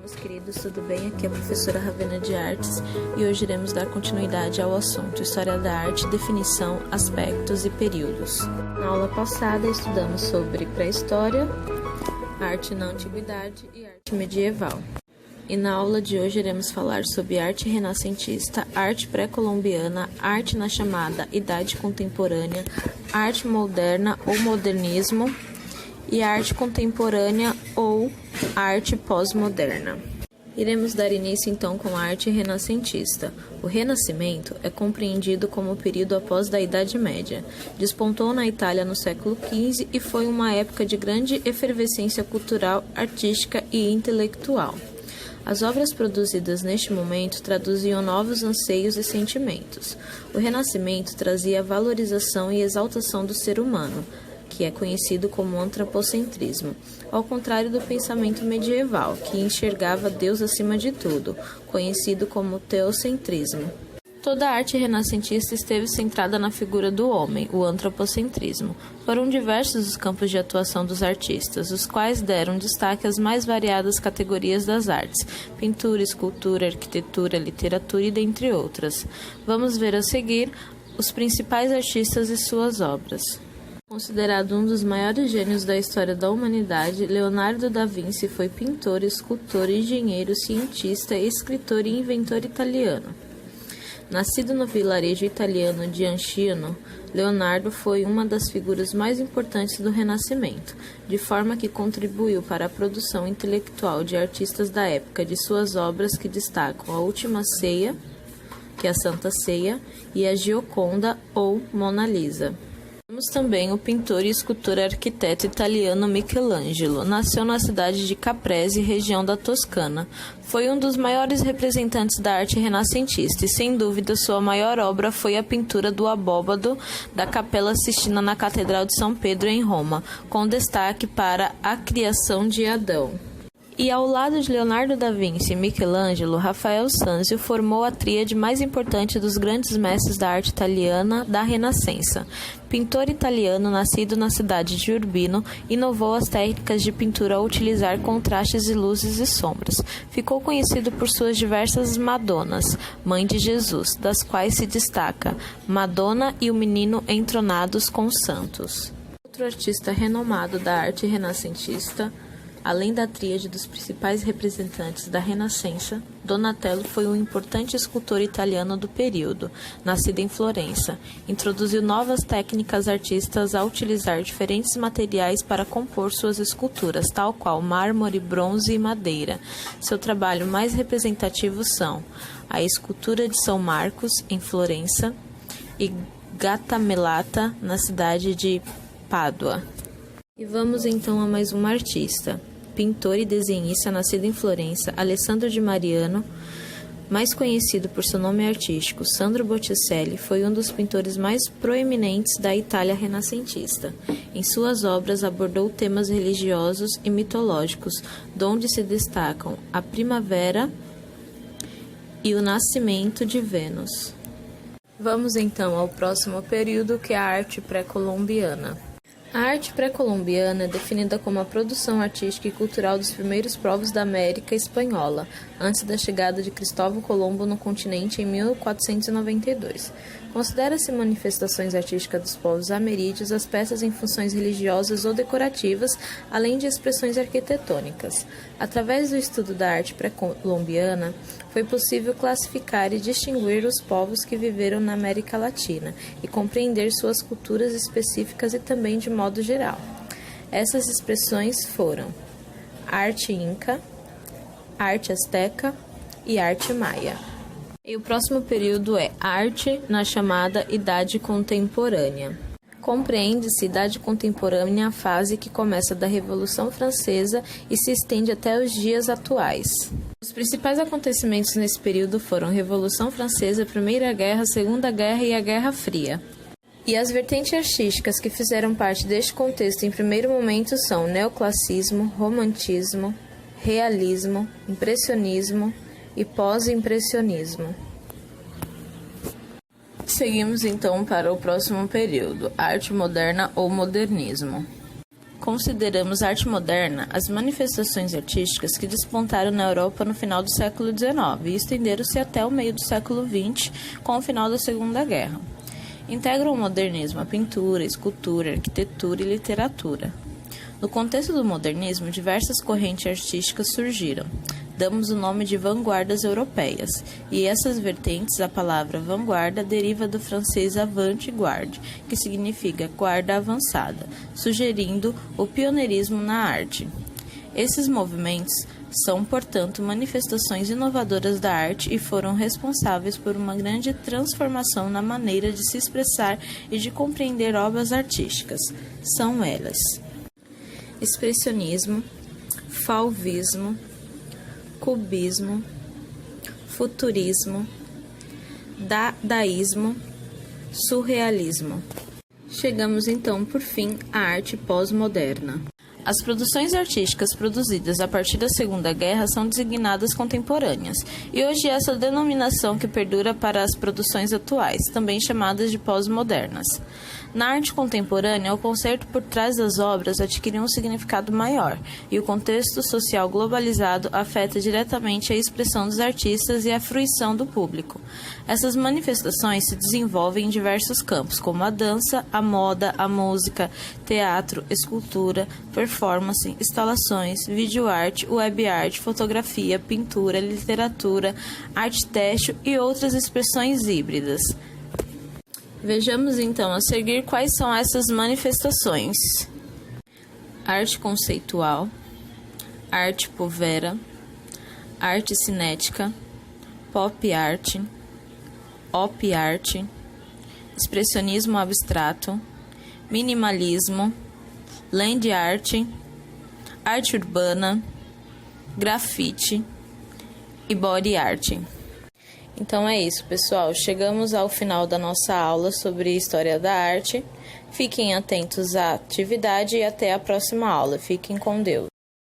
meus queridos, tudo bem? Aqui é a professora Ravena de Artes e hoje iremos dar continuidade ao assunto História da Arte, definição, aspectos e períodos. Na aula passada estudamos sobre pré-história, arte na antiguidade e arte medieval. E na aula de hoje iremos falar sobre arte renascentista, arte pré-colombiana, arte na chamada Idade Contemporânea, arte moderna ou modernismo e arte contemporânea ou arte pós-moderna. Iremos dar início então com a arte renascentista. O Renascimento é compreendido como o período após da Idade Média. Despontou na Itália no século XV e foi uma época de grande efervescência cultural, artística e intelectual. As obras produzidas neste momento traduziam novos anseios e sentimentos. O Renascimento trazia a valorização e exaltação do ser humano, que é conhecido como antropocentrismo, ao contrário do pensamento medieval, que enxergava Deus acima de tudo, conhecido como teocentrismo. Toda a arte renascentista esteve centrada na figura do homem, o antropocentrismo. Foram diversos os campos de atuação dos artistas, os quais deram destaque às mais variadas categorias das artes: pintura, escultura, arquitetura, literatura e dentre outras. Vamos ver a seguir os principais artistas e suas obras. Considerado um dos maiores gênios da história da humanidade, Leonardo da Vinci foi pintor, escultor, engenheiro, cientista, escritor e inventor italiano. Nascido no vilarejo italiano de Ancino, Leonardo foi uma das figuras mais importantes do Renascimento, de forma que contribuiu para a produção intelectual de artistas da época de suas obras que destacam a Última Ceia, que é a Santa Ceia, e a Gioconda ou Mona Lisa. Temos também o pintor e escultor arquiteto italiano Michelangelo. Nasceu na cidade de Caprese, região da Toscana. Foi um dos maiores representantes da arte renascentista e, sem dúvida, sua maior obra foi a pintura do abóbado da Capela Sistina na Catedral de São Pedro, em Roma, com destaque para a criação de Adão. E ao lado de Leonardo da Vinci e Michelangelo, Rafael Sanzio formou a tríade mais importante dos grandes mestres da arte italiana da Renascença. Pintor italiano nascido na cidade de Urbino, inovou as técnicas de pintura ao utilizar contrastes e luzes e sombras. Ficou conhecido por suas diversas Madonas, mãe de Jesus, das quais se destaca Madonna e o Menino entronados com santos. Outro artista renomado da arte renascentista, além da tríade dos principais representantes da Renascença, Donatello foi um importante escultor italiano do período. Nascido em Florença, introduziu novas técnicas artísticas ao utilizar diferentes materiais para compor suas esculturas, tal qual mármore, bronze e madeira. Seu trabalho mais representativo são a escultura de São Marcos, em Florença, e Gattamelata, na cidade de Pádua. E vamos então a mais uma artista. Pintor e desenhista nascido em Florença, Alessandro de Mariano, mais conhecido por seu nome artístico, Sandro Botticelli, foi um dos pintores mais proeminentes da Itália renascentista. Em suas obras abordou temas religiosos e mitológicos, donde se destacam a primavera e o nascimento de Vênus. Vamos então ao próximo período, que é a arte pré-colombiana. A arte pré-colombiana é definida como a produção artística e cultural dos primeiros povos da América Espanhola, antes da chegada de Cristóvão Colombo no continente em 1492. Considera-se manifestações artísticas dos povos ameríndios as peças em funções religiosas ou decorativas, além de expressões arquitetônicas. Através do estudo da arte pré-colombiana, foi possível classificar e distinguir os povos que viveram na América Latina e compreender suas culturas específicas e também de modo geral. Essas expressões foram arte inca, arte asteca e arte maia. E o próximo período é arte na chamada Idade Contemporânea. Compreende-se Idade Contemporânea a fase que começa da Revolução Francesa e se estende até os dias atuais. Os principais acontecimentos nesse período foram a Revolução Francesa, a Primeira Guerra, a Segunda Guerra e a Guerra Fria. E as vertentes artísticas que fizeram parte deste contexto em primeiro momento são neoclassicismo, romantismo, realismo, impressionismo e pós-impressionismo. Seguimos então para o próximo período, arte moderna ou modernismo. Consideramos arte moderna as manifestações artísticas que despontaram na Europa no final do século XIX e estenderam-se até o meio do século XX, com o final da Segunda Guerra. Integram o modernismo a pintura, escultura, arquitetura e literatura. No contexto do modernismo, diversas correntes artísticas surgiram. Damos o nome de vanguardas europeias, e essas vertentes, a palavra vanguarda deriva do francês avant-garde, que significa guarda avançada, sugerindo o pioneirismo na arte. Esses movimentos são, portanto, manifestações inovadoras da arte e foram responsáveis por uma grande transformação na maneira de se expressar e de compreender obras artísticas. São elas: expressionismo, fauvismo, cubismo, futurismo, dadaísmo, surrealismo. Chegamos então, por fim, à arte pós-moderna. As produções artísticas produzidas a partir da Segunda Guerra são designadas contemporâneas, e hoje é essa denominação que perdura para as produções atuais, também chamadas de pós-modernas. Na arte contemporânea, o conceito por trás das obras adquire um significado maior, e o contexto social globalizado afeta diretamente a expressão dos artistas e a fruição do público. Essas manifestações se desenvolvem em diversos campos, como a dança, a moda, a música, teatro, escultura, performance, instalações, videoarte, webarte, fotografia, pintura, literatura, arte têxtil e outras expressões híbridas. Vejamos então a seguir quais são essas manifestações: arte conceitual, arte povera, arte cinética, pop art, op art, expressionismo abstrato, minimalismo, land art, arte urbana, grafite e body art. Então é isso, pessoal. Chegamos ao final da nossa aula sobre História da Arte. Fiquem atentos à atividade e até a próxima aula. Fiquem com Deus.